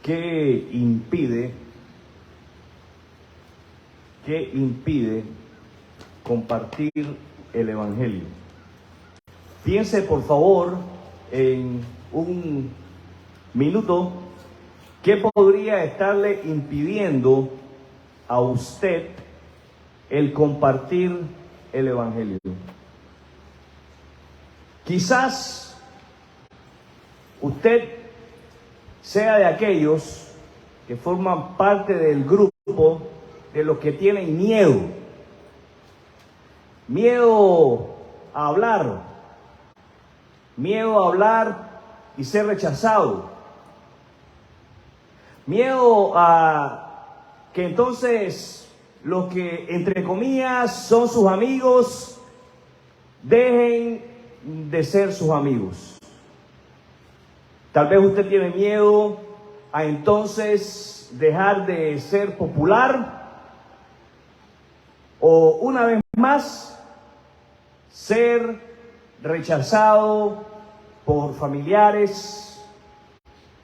¿Qué impide compartir el Evangelio? Piense, por favor, en un minuto, ¿qué podría estarle impidiendo a usted el compartir el Evangelio? Quizás usted sea de aquellos que forman parte del grupo de los que tienen miedo a hablar y ser rechazado, miedo a que entonces los que entre comillas son sus amigos dejen de ser sus amigos. Tal vez usted tiene miedo a entonces dejar de ser popular o una vez más ser rechazado por familiares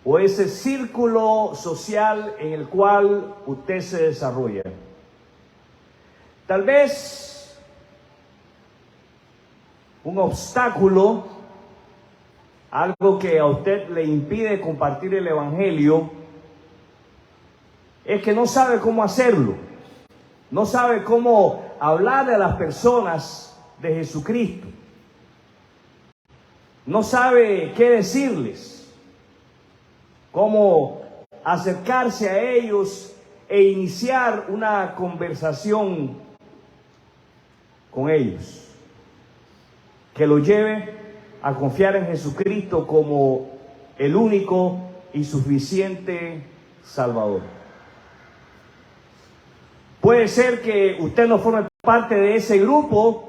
o ese círculo social en el cual usted se desarrolla. Tal vez un obstáculo, algo que a usted le impide compartir el Evangelio, es que no sabe cómo hacerlo, no sabe cómo hablarle a las personas de Jesucristo, no sabe qué decirles, cómo acercarse a ellos e iniciar una conversación con ellos que lo lleve a confiar en Jesucristo como el único y suficiente Salvador. Puede ser que usted no forme parte de ese grupo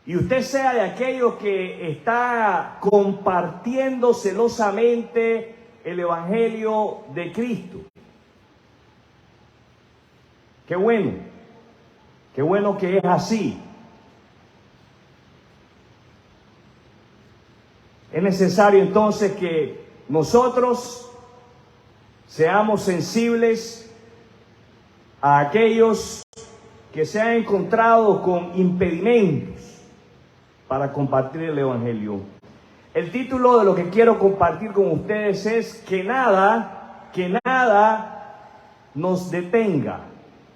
y usted sea de aquellos que está compartiendo celosamente el Evangelio de Cristo. Qué bueno que es así. Es necesario entonces que nosotros seamos sensibles a aquellos que se han encontrado con impedimentos para compartir el Evangelio. El título de lo que quiero compartir con ustedes es que nada nos detenga.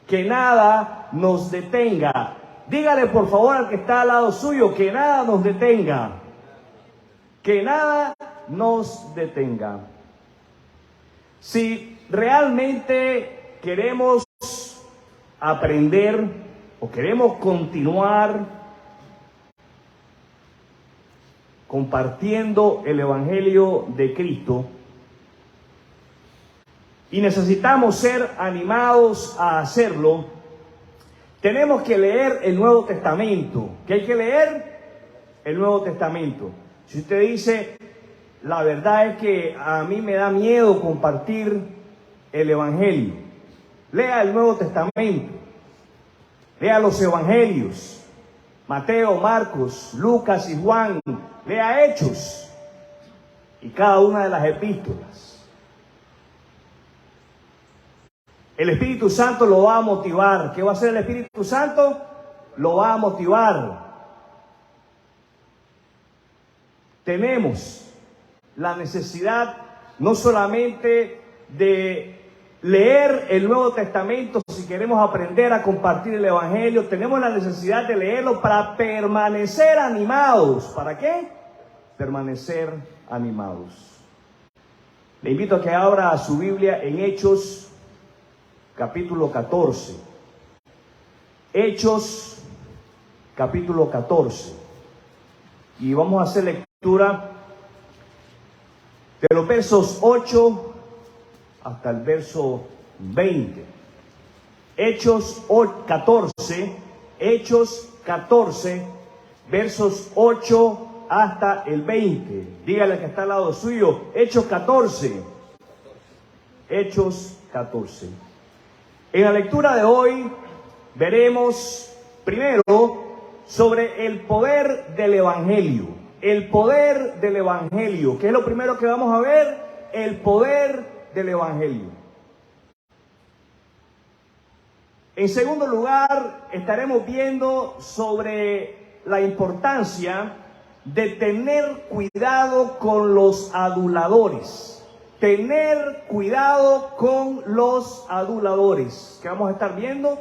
Que nada nos detenga. Dígale por favor al que está al lado suyo, que nada nos detenga. Que nada nos detenga. Si realmente queremos aprender o queremos continuar compartiendo el Evangelio de Cristo y necesitamos ser animados a hacerlo, tenemos que leer el Nuevo Testamento. ¿Qué hay que leer? El Nuevo Testamento. Si usted dice, la verdad es que a mí me da miedo compartir el Evangelio, lea el Nuevo Testamento, lea los Evangelios, Mateo, Marcos, Lucas y Juan, lea Hechos y cada una de las epístolas. El Espíritu Santo lo va a motivar. ¿Qué va a hacer el Espíritu Santo? Lo va a motivar. Tenemos la necesidad no solamente de leer el Nuevo Testamento si queremos aprender a compartir el Evangelio, tenemos la necesidad de leerlo para permanecer animados. ¿Para qué? Permanecer animados. Le invito a que abra su Biblia en Hechos capítulo 14. Hechos capítulo 14. Y vamos a hacer lectura de los versos 8 hasta el verso 20. Hechos 14, versos 8 hasta el 20. Dígale que está al lado suyo. Hechos 14. En la lectura de hoy veremos primero sobre el poder del Evangelio. El poder del Evangelio. ¿Qué es lo primero que vamos a ver? el poder del Evangelio. En segundo lugar, estaremos viendo sobre la importancia de tener cuidado con los aduladores. Tener cuidado con los aduladores. ¿Qué vamos a estar viendo?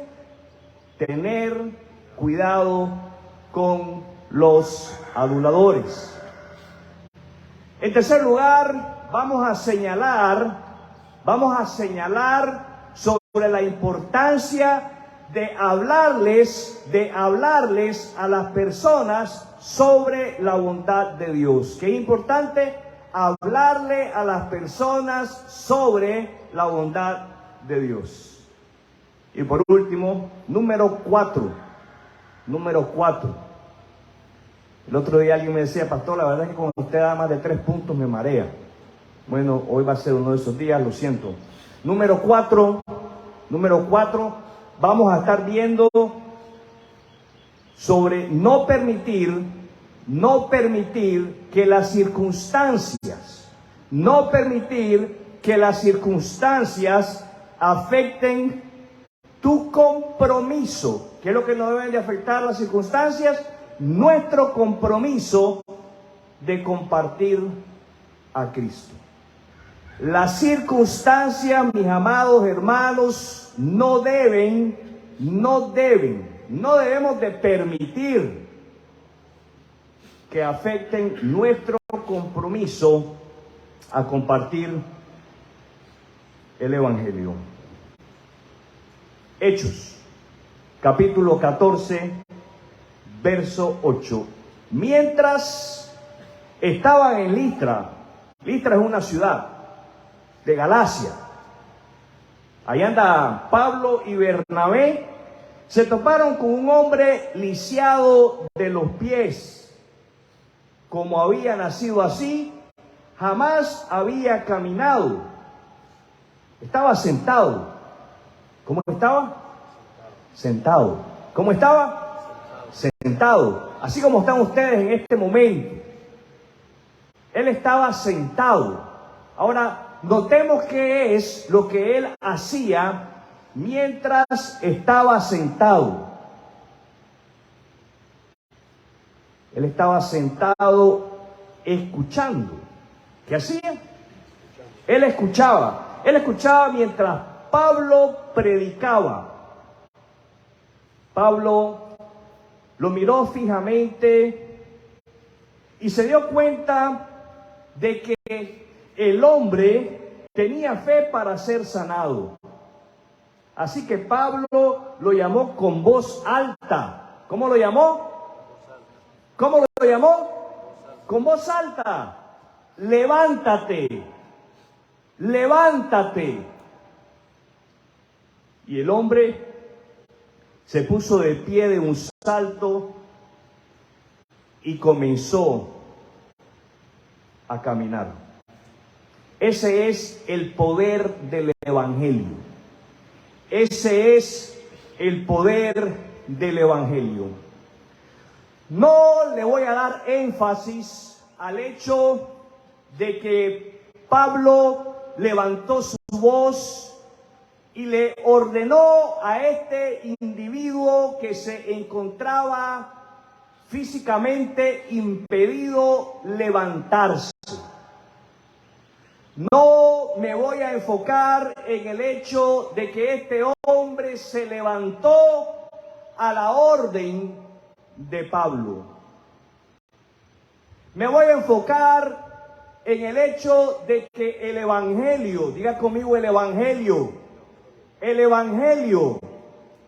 Tener cuidado con los aduladores. En tercer lugar, vamos a señalar sobre la importancia de hablarles a las personas sobre la bondad de Dios. Qué importante hablarle a las personas sobre la bondad de Dios. Y por último, número 4. El otro día alguien me decía, pastor, la verdad es que cuando usted da más de 3 puntos me marea. Bueno, hoy va a ser uno de esos días, lo siento. Número 4, vamos a estar viendo sobre no permitir que las circunstancias afecten tu compromiso. ¿Qué es lo que no deben de afectar las circunstancias? Nuestro compromiso de compartir a Cristo. Las circunstancias, mis amados hermanos, no debemos de permitir que afecten nuestro compromiso a compartir el Evangelio. Hechos, capítulo 14, verso 8. Mientras estaban en Listra es una ciudad de Galacia. Ahí anda Pablo y Bernabé. Se toparon con un hombre lisiado de los pies. Como había nacido así, jamás había caminado. Estaba sentado. ¿Cómo estaba? Sentado. ¿Cómo estaba? Sentado. Así como están ustedes en este momento. Él estaba sentado. Ahora, notemos qué es lo que él hacía mientras estaba sentado. Él estaba sentado escuchando. ¿Qué hacía? Él escuchaba mientras Pablo predicaba. Pablo lo miró fijamente y se dio cuenta de que el hombre tenía fe para ser sanado. Así que Pablo lo llamó con voz alta. ¿Cómo lo llamó? ¿Cómo lo llamó? Con voz alta. Levántate. Levántate. Y el hombre se puso de pie de un salto y comenzó a caminar. Ese es el poder del Evangelio. Ese es el poder del Evangelio. No le voy a dar énfasis al hecho de que Pablo levantó su voz y le ordenó a este individuo que se encontraba físicamente impedido levantarse. No me voy a enfocar en el hecho de que este hombre se levantó a la orden de Pablo. Me voy a enfocar en el hecho de que el Evangelio, diga conmigo el Evangelio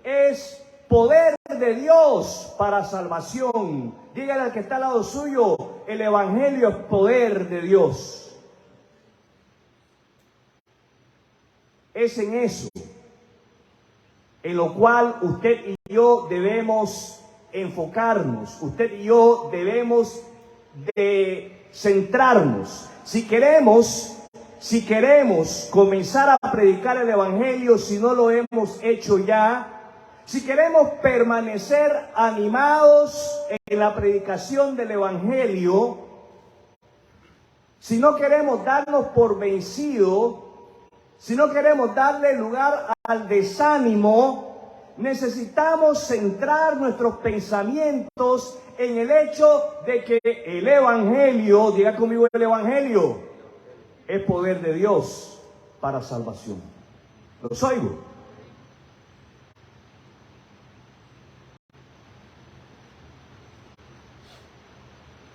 es poder de Dios para salvación. Dígale al que está al lado suyo, el Evangelio es poder de Dios. Es en eso en lo cual usted y yo debemos enfocarnos, usted y yo debemos de centrarnos. Si queremos comenzar a predicar el Evangelio, si no lo hemos hecho ya, si queremos permanecer animados en la predicación del Evangelio, si no queremos darnos por vencido, si no queremos darle lugar al desánimo, necesitamos centrar nuestros pensamientos en el hecho de que el Evangelio, diga conmigo el Evangelio, es poder de Dios para salvación. ¿Los oigo?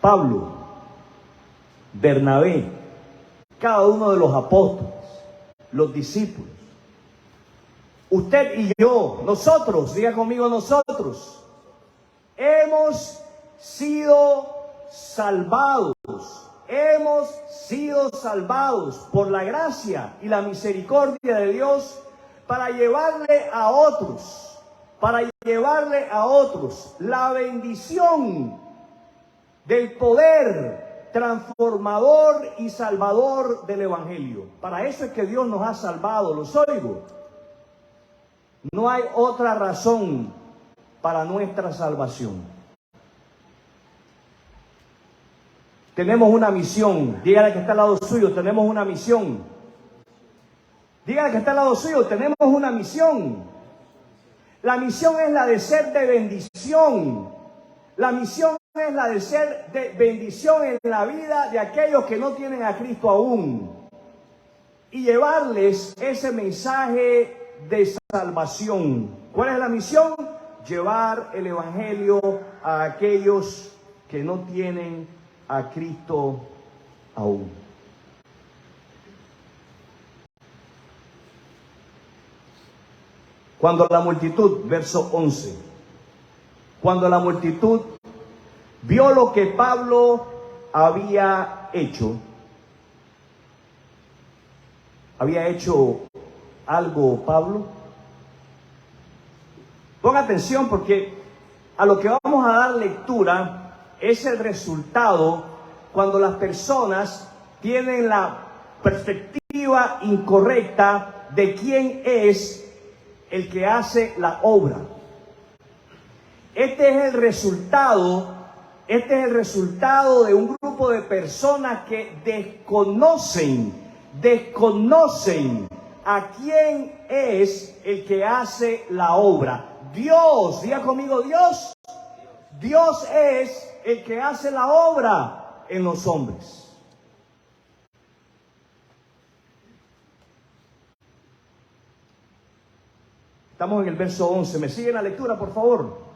Pablo, Bernabé, cada uno de los apóstoles, los discípulos, usted y yo, nosotros, diga conmigo nosotros, hemos sido salvados por la gracia y la misericordia de Dios para llevarle a otros la bendición del poder transformador y salvador del Evangelio. Para eso es que Dios nos ha salvado, los oigo. No hay otra razón para nuestra salvación. Tenemos una misión. Dígale que está al lado suyo, tenemos una misión. Dígale que está al lado suyo, tenemos una misión. La misión es la de ser de bendición. La misión es la de ser de bendición en la vida de aquellos que no tienen a Cristo aún. Y llevarles ese mensaje de salvación. ¿Cuál es la misión? Llevar el Evangelio a aquellos que no tienen a Cristo aún. Cuando la multitud, verso 11, cuando la multitud vio lo que Pablo había hecho algo Pablo. Ponga atención porque a lo que vamos a dar lectura es el resultado cuando las personas tienen la perspectiva incorrecta de quién es el que hace la obra. Este es el resultado de un grupo de personas que desconocen a quién es el que hace la obra. Dios, diga conmigo Dios. Dios es el que hace la obra en los hombres. Estamos en el verso 11. ¿Me siguen la lectura, por favor?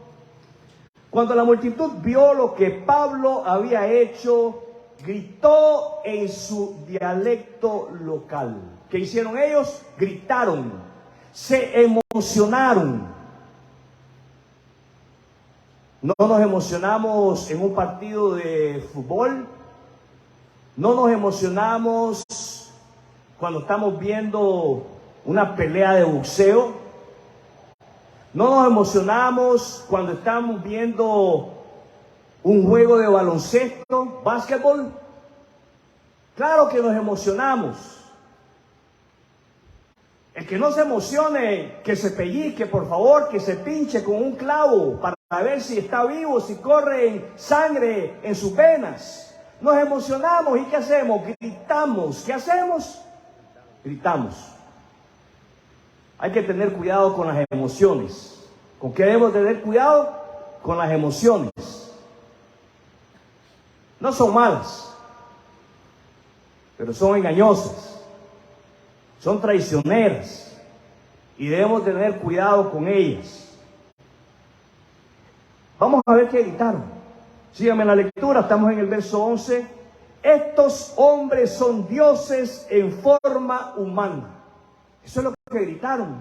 Cuando la multitud vio lo que Pablo había hecho, gritó en su dialecto local. ¿Qué hicieron ellos? Gritaron, se emocionaron. No nos emocionamos en un partido de fútbol. No nos emocionamos cuando estamos viendo una pelea de boxeo. No nos emocionamos cuando estamos viendo un juego de baloncesto, básquetbol. Claro que nos emocionamos. El que no se emocione, que se pellizque, por favor, que se pinche con un clavo para ver si está vivo, si corre sangre en sus venas. Nos emocionamos y ¿qué hacemos? Gritamos. ¿Qué hacemos? Gritamos. Hay que tener cuidado con las emociones. ¿Con qué debemos tener cuidado? Con las emociones. No son malas, pero son engañosas, son traicioneras y debemos tener cuidado con ellas. Vamos a ver qué gritaron. Síganme en la lectura, estamos en el verso 11. Estos hombres son dioses en forma humana. Eso es lo que gritaron.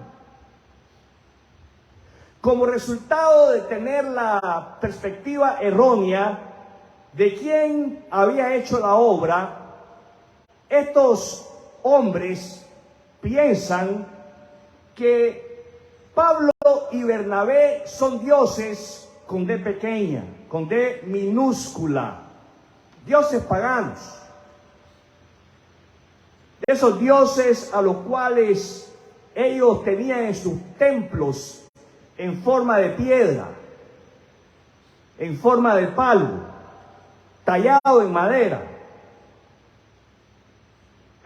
Como resultado de tener la perspectiva errónea de quién había hecho la obra, estos hombres piensan que Pablo y Bernabé son dioses con D pequeña, con D minúscula, dioses paganos. Esos dioses a los cuales ellos tenían en sus templos en forma de piedra, en forma de palo, tallado en madera.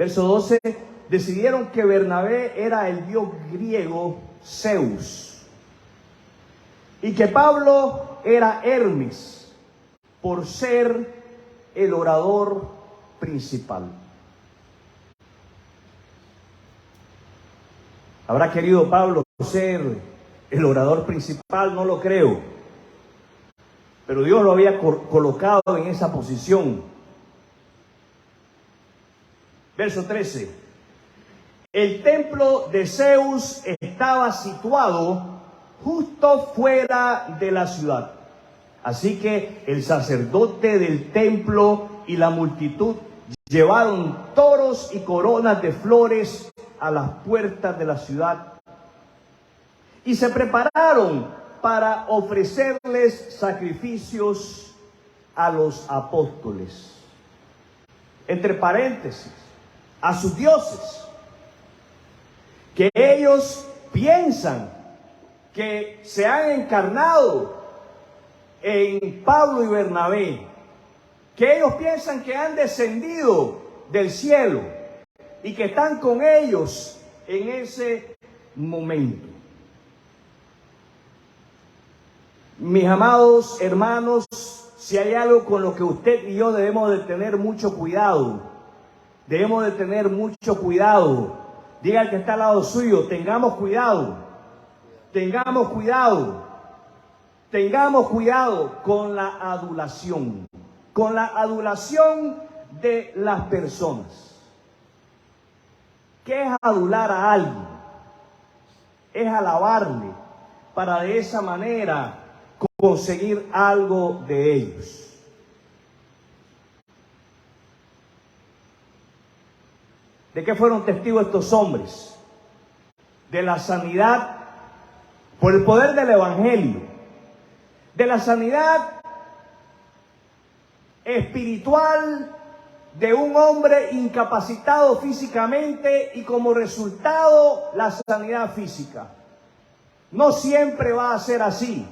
Verso 12, decidieron que Bernabé era el dios griego Zeus y que Pablo era Hermes por ser el orador principal. ¿Habrá querido Pablo ser el orador principal? No lo creo. Pero Dios lo había colocado en esa posición. Verso 13. El templo de Zeus estaba situado justo fuera de la ciudad. Así que el sacerdote del templo y la multitud llevaron toros y coronas de flores a las puertas de la ciudad y se prepararon para ofrecerles sacrificios a los apóstoles. Entre paréntesis, a sus dioses, que ellos piensan que se han encarnado en Pablo y Bernabé, que ellos piensan que han descendido del cielo y que están con ellos en ese momento. Mis amados hermanos, si hay algo con lo que usted y yo debemos de tener mucho cuidado, debemos de tener mucho cuidado. Diga al que está al lado suyo, tengamos cuidado, tengamos cuidado, tengamos cuidado con la adulación de las personas. ¿Qué es adular a alguien? Es alabarle para de esa manera conseguir algo de ellos. ¿De qué fueron testigos estos hombres? De la sanidad por el poder del evangelio, de la sanidad espiritual de un hombre incapacitado físicamente y como resultado la sanidad física. No siempre va a ser así,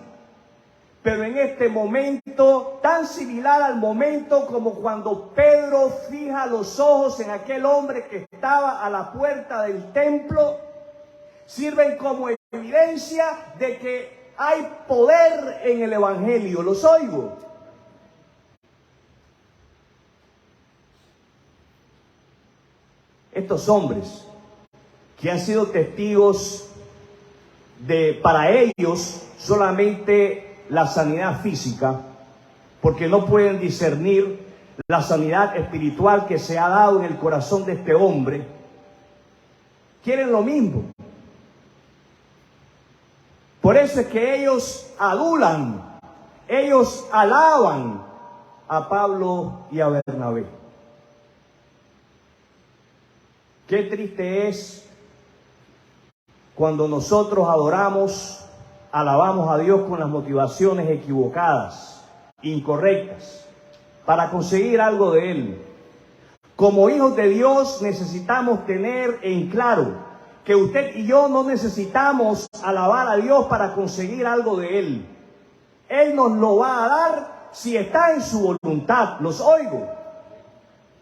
pero en este momento, tan similar al momento como cuando Pedro fija los ojos en aquel hombre que estaba a la puerta del templo, sirven como evidencia de que hay poder en el evangelio. Los oigo. Estos hombres que han sido testigos de, para ellos, solamente la sanidad física, porque no pueden discernir la sanidad espiritual que se ha dado en el corazón de este hombre, quieren lo mismo. Por eso es que ellos adulan, ellos alaban a Pablo y a Bernabé. Qué triste es cuando nosotros adoramos, alabamos a Dios con las motivaciones equivocadas, incorrectas, para conseguir algo de Él. Como hijos de Dios necesitamos tener en claro que usted y yo no necesitamos alabar a Dios para conseguir algo de Él. Él nos lo va a dar si está en su voluntad. Los oigo.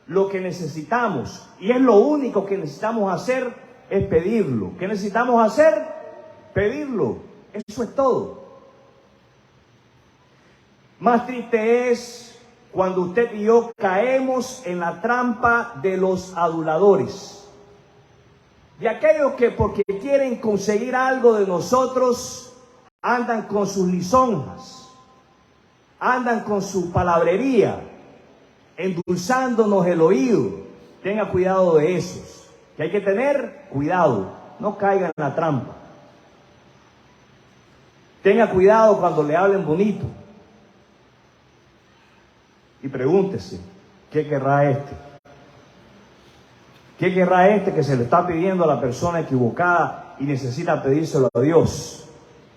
Lo que necesitamos, y es lo único que necesitamos hacer, es pedirlo. ¿Qué necesitamos hacer? Pedirlo. Eso es todo. Más triste es cuando usted y yo caemos en la trampa de los aduladores, de aquellos que porque quieren conseguir algo de nosotros andan con sus lisonjas, andan con su palabrería, endulzándonos el oído. Tenga cuidado de esos, que hay que tener cuidado, no caiga en la trampa. Tenga cuidado cuando le hablen bonito. Y pregúntese, ¿qué querrá este? ¿Qué querrá este que se le está pidiendo a la persona equivocada y necesita pedírselo a Dios?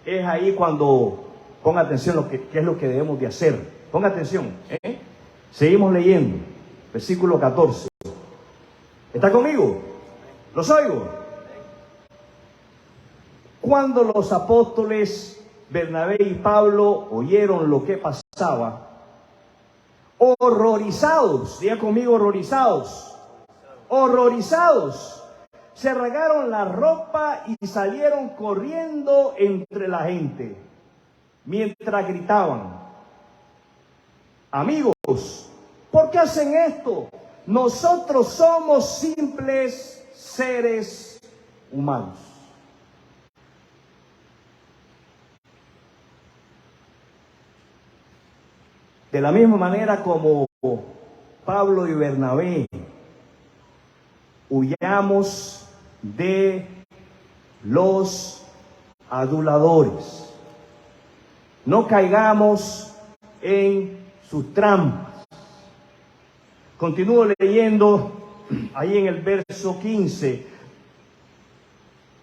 Es ahí cuando ponga atención qué es lo que debemos de hacer. Ponga atención, ¿eh? Seguimos leyendo, versículo 14. ¿Está conmigo? ¿Los oigo? Cuando los apóstoles Bernabé y Pablo oyeron lo que pasaba, horrorizados, diga conmigo, horrorizados, horrorizados, se rasgaron la ropa y salieron corriendo entre la gente, mientras gritaban: amigos, ¿por qué hacen esto? Nosotros somos simples seres humanos. De la misma manera como Pablo y Bernabé, huyamos de los aduladores. No caigamos en sus trampas. Continúo leyendo ahí en el verso 15.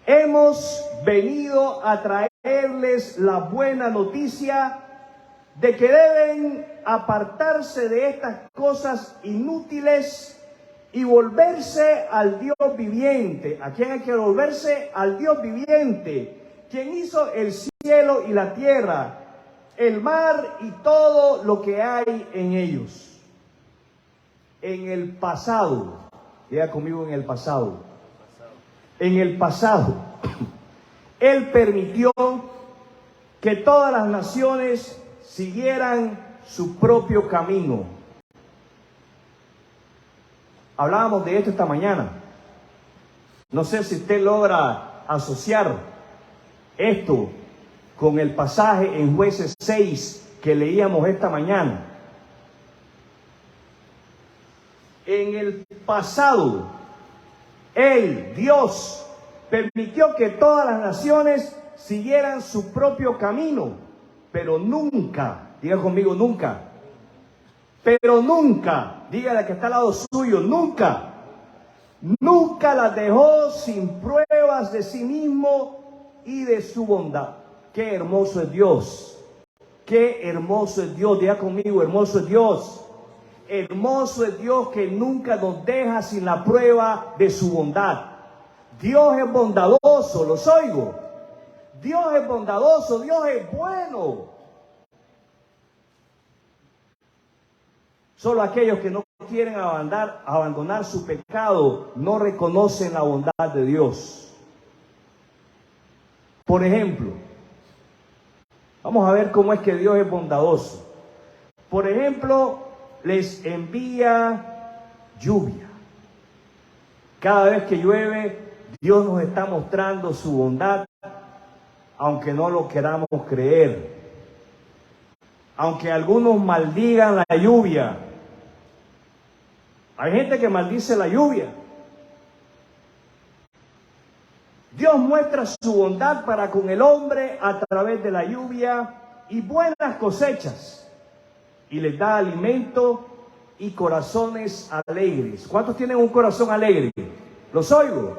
Hemos venido a traerles la buena noticia de que deben apartarse de estas cosas inútiles y volverse al Dios viviente. ¿A quién hay que volverse? Al Dios viviente, quien hizo el cielo y la tierra, el mar y todo lo que hay en ellos. En el pasado, diga conmigo, en el pasado. En el pasado, Él permitió que todas las naciones siguieran su propio camino. Hablábamos de esto esta mañana. No sé si usted logra asociar esto con el pasaje en Jueces 6 que leíamos esta mañana. En el pasado, Él, Dios, permitió que todas las naciones siguieran su propio camino. Pero nunca, diga conmigo, nunca. Pero nunca, dígale que está al lado suyo, nunca las dejó sin pruebas de sí mismo y de su bondad. Qué hermoso es Dios. Qué hermoso es Dios. Diga conmigo, hermoso es Dios. Hermoso es Dios que nunca nos deja sin la prueba de su bondad. Dios es bondadoso, los oigo. Dios es bondadoso, Dios es bueno. Solo aquellos que no quieren abandonar su pecado no reconocen la bondad de Dios. Por ejemplo, vamos a ver cómo es que Dios es bondadoso. Por ejemplo, les envía lluvia. Cada vez que llueve, Dios nos está mostrando su bondad, aunque no lo queramos creer. Aunque algunos maldigan la lluvia. Hay gente que maldice la lluvia. Dios muestra su bondad para con el hombre a través de la lluvia y buenas cosechas. Y les da alimento y corazones alegres. ¿Cuántos tienen un corazón alegre? Los oigo.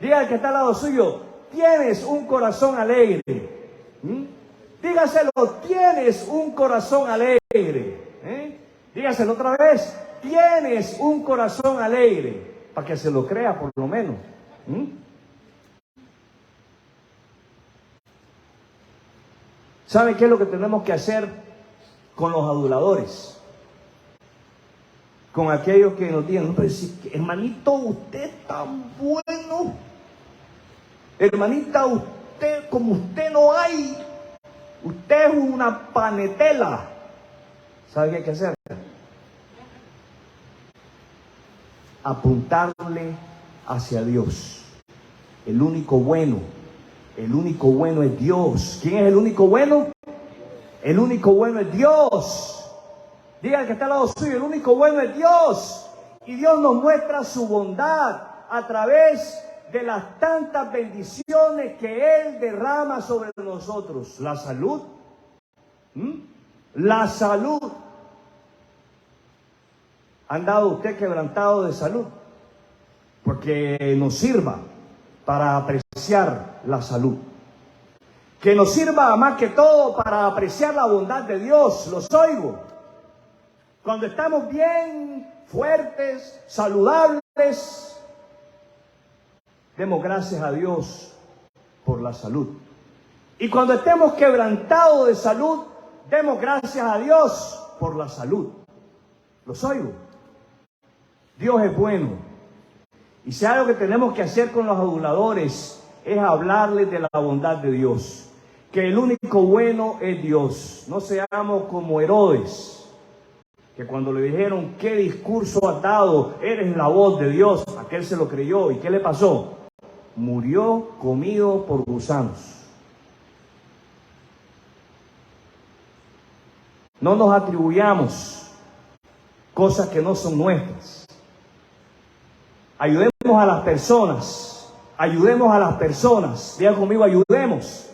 Diga al que está al lado suyo: tienes un corazón alegre. Dígaselo: tienes un corazón alegre. Dígaselo otra vez: tienes un corazón alegre. Para que se lo crea por lo menos. ¿Sabe qué es lo que tenemos que hacer con los aduladores? Con aquellos que nos digan: pero si, hermanito, usted es tan bueno. Hermanita, usted, como usted no hay. Usted es una panetela. ¿Sabe qué hay que hacer? Apuntarle hacia Dios. El único bueno es Dios. ¿Quién es el único bueno? El único bueno es Dios. Diga al que está al lado suyo: el único bueno es Dios. Y Dios nos muestra su bondad a través de las tantas bendiciones que Él derrama sobre nosotros. La salud. La salud. ¿Ha andado usted quebrantado de salud? Porque nos sirva para apreciar la salud. Que nos sirva más que todo para apreciar la bondad de Dios. Los oigo. Cuando estamos bien, fuertes, saludables, demos gracias a Dios por la salud. Y cuando estemos quebrantados de salud, demos gracias a Dios por la salud. Los oigo. Dios es bueno. Y si algo que tenemos que hacer con los aduladores es hablarles de la bondad de Dios. Que el único bueno es Dios. No seamos como Herodes, que cuando le dijeron, ¿qué discurso has dado? Eres la voz de Dios. Aquel se lo creyó. ¿Y qué le pasó? Murió comido por gusanos. No nos atribuyamos cosas que no son nuestras. Ayudemos a las personas. Ayudemos a las personas. Diga conmigo, ayudemos.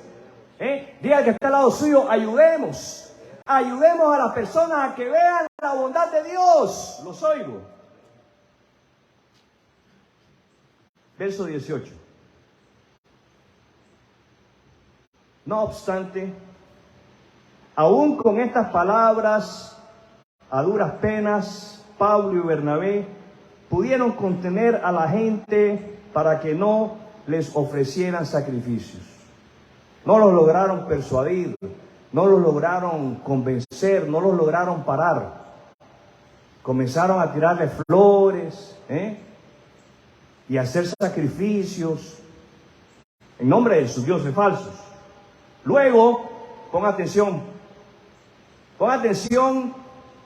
Diga al que está al lado suyo, ayudemos. Ayudemos a las personas a que vean la bondad de Dios. Los oigo. Verso 18. No obstante, aún con estas palabras, a duras penas, Pablo y Bernabé pudieron contener a la gente para que no les ofrecieran sacrificios. No los lograron persuadir, no los lograron convencer, no los lograron parar. Comenzaron a tirarle flores, y a hacer sacrificios en nombre de sus dioses falsos. Luego, pon atención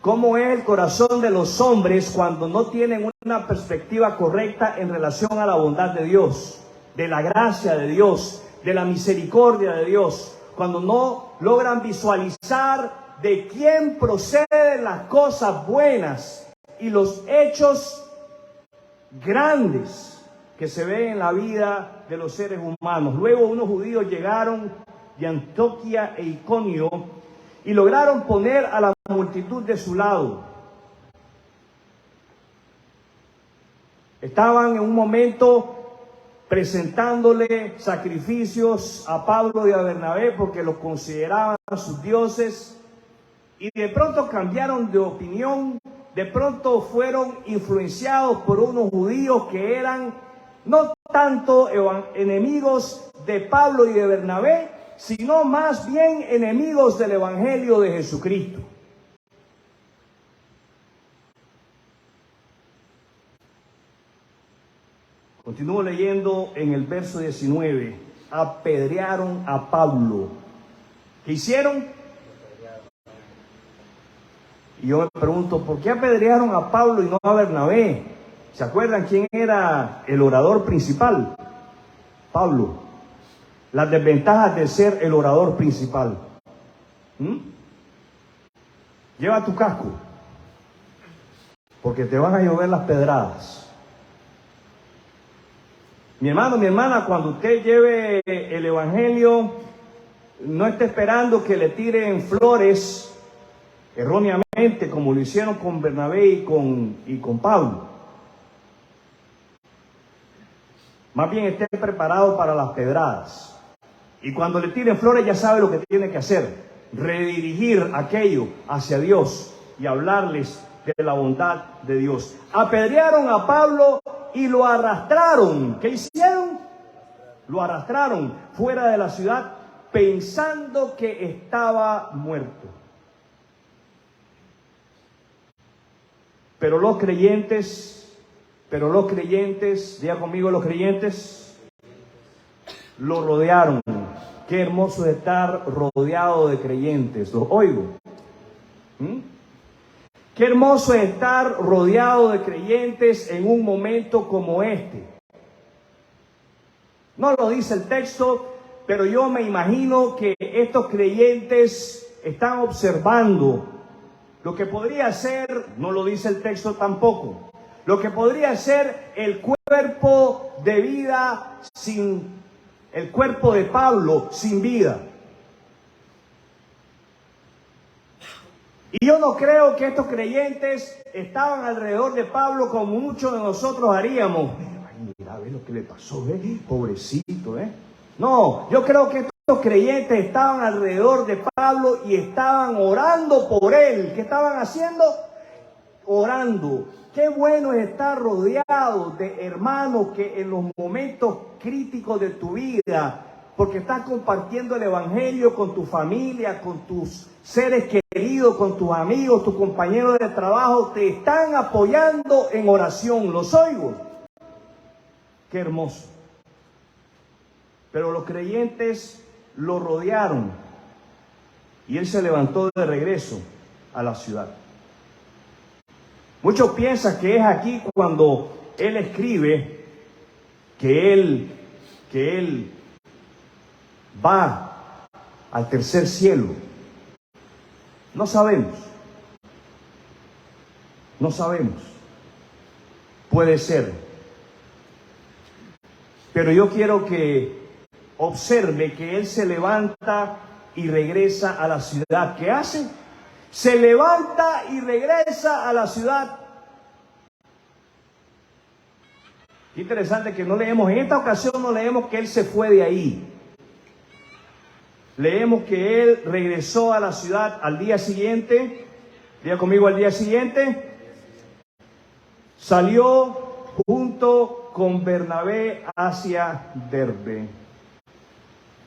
cómo es el corazón de los hombres cuando no tienen una perspectiva correcta en relación a la bondad de Dios, de la gracia de Dios, de la misericordia de Dios, cuando no logran visualizar de quién proceden las cosas buenas y los hechos grandes que se ven en la vida de los seres humanos. Luego unos judíos llegaron de Antioquía e Iconio y lograron poner a la multitud de su lado. Estaban en un momento presentándole sacrificios a Pablo y a Bernabé porque los consideraban sus dioses, y de pronto cambiaron de opinión, de pronto fueron influenciados por unos judíos que eran no tanto enemigos de Pablo y de Bernabé, sino más bien enemigos del Evangelio de Jesucristo. Continúo leyendo en el verso 19. Apedrearon a Pablo. ¿Qué hicieron? Y yo me pregunto, ¿por qué apedrearon a Pablo y no a Bernabé? ¿Se acuerdan quién era el orador principal? Pablo. Las desventajas de ser el orador principal. Lleva tu casco, porque te van a llover las pedradas. Mi hermano, mi hermana, cuando usted lleve el Evangelio, no esté esperando que le tiren flores erróneamente, como lo hicieron con Bernabé y con Pablo. Más bien esté preparado para las pedradas. Y cuando le tiren flores ya sabe lo que tiene que hacer. Redirigir aquello hacia Dios y hablarles de la bondad de Dios. Apedrearon a Pablo y lo arrastraron. ¿Qué hicieron? Lo arrastraron fuera de la ciudad pensando que estaba muerto. Pero los creyentes, diga conmigo los creyentes, lo rodearon. Qué hermoso es estar rodeado de creyentes, los oigo. Qué hermoso es estar rodeado de creyentes en un momento como este. No lo dice el texto, pero yo me imagino que estos creyentes están observando lo que podría ser, no lo dice el texto tampoco, lo que podría ser el cuerpo de vida sin el cuerpo de Pablo sin vida. Y yo no creo que estos creyentes estaban alrededor de Pablo como muchos de nosotros haríamos. Ay, mira, ve lo que le pasó, pobrecito, No, yo creo que estos creyentes estaban alrededor de Pablo y estaban orando por él. ¿Qué estaban haciendo? Orando. Qué bueno es estar rodeado de hermanos que en los momentos críticos de tu vida, porque estás compartiendo el Evangelio con tu familia, con tus seres queridos, con tus amigos, tus compañeros de trabajo, te están apoyando en oración. Los oigo. Qué hermoso. Pero los creyentes lo rodearon y él se levantó de regreso a la ciudad. Muchos piensan que es aquí cuando él escribe que él va al tercer cielo. No sabemos. No sabemos. Puede ser. Pero yo quiero que observe que él se levanta y regresa a la ciudad. ¿Qué hace? Se levanta y regresa a la ciudad. Interesante que no leemos, en esta ocasión no leemos que él se fue de ahí. Leemos que él regresó a la ciudad al día siguiente. Diga conmigo, al día siguiente. Salió junto con Bernabé hacia Derbe.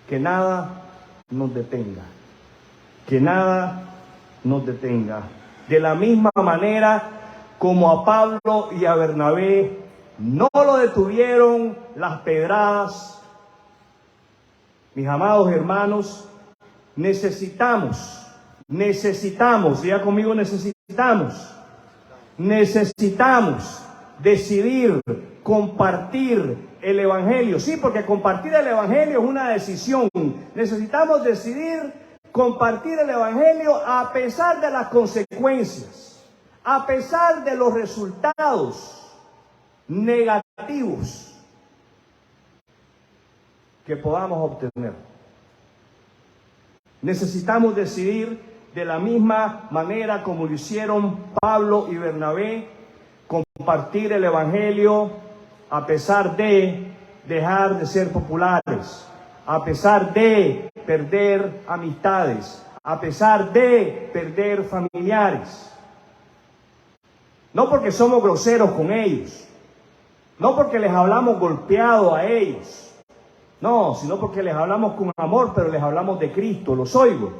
Que nada nos detenga. Que nada nos detenga. De la misma manera como a Pablo y a Bernabé no lo detuvieron las pedradas. Mis amados hermanos, necesitamos, diga conmigo, necesitamos decidir compartir el Evangelio. Sí, porque compartir el Evangelio es una decisión. Necesitamos decidir compartir el Evangelio a pesar de las consecuencias, a pesar de los resultados negativos que podamos obtener. Necesitamos decidir de la misma manera como lo hicieron Pablo y Bernabé, compartir el Evangelio a pesar de dejar de ser populares, a pesar de perder amistades, a pesar de perder familiares. No porque somos groseros con ellos, no porque les hablamos golpeado a ellos, no, sino porque les hablamos con amor, pero les hablamos de Cristo, los oigo.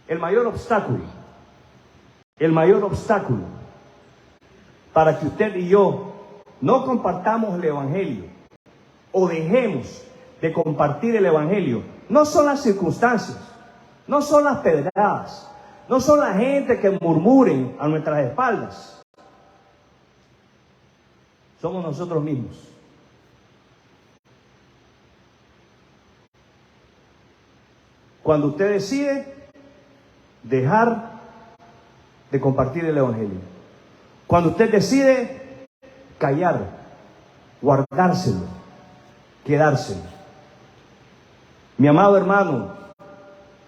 El mayor obstáculo para que usted y yo no compartamos el Evangelio o dejemos de compartir el Evangelio, no son las circunstancias, no son las pedradas, no son la gente que murmuren a nuestras espaldas. Somos nosotros mismos. Cuando usted decide dejar de compartir el Evangelio, cuando usted decide callar, guardárselo, quedárselo. Mi amado hermano,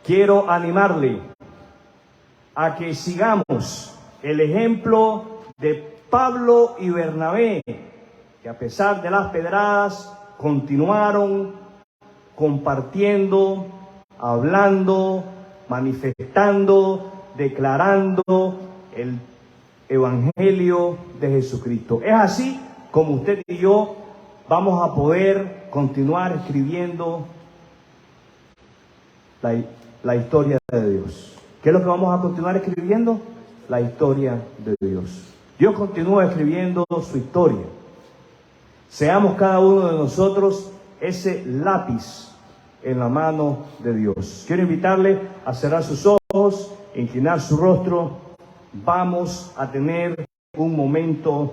quiero animarle a que sigamos el ejemplo de Pablo y Bernabé, que a pesar de las pedradas continuaron compartiendo, hablando, manifestando, declarando el Evangelio de Jesucristo. Es así como usted y yo vamos a poder continuar escribiendo la historia de Dios. ¿Qué es lo que vamos a continuar escribiendo? La historia de Dios. Dios continúa escribiendo su historia. Seamos cada uno de nosotros ese lápiz en la mano de Dios. Quiero invitarle a cerrar sus ojos, inclinar su rostro. Vamos a tener un momento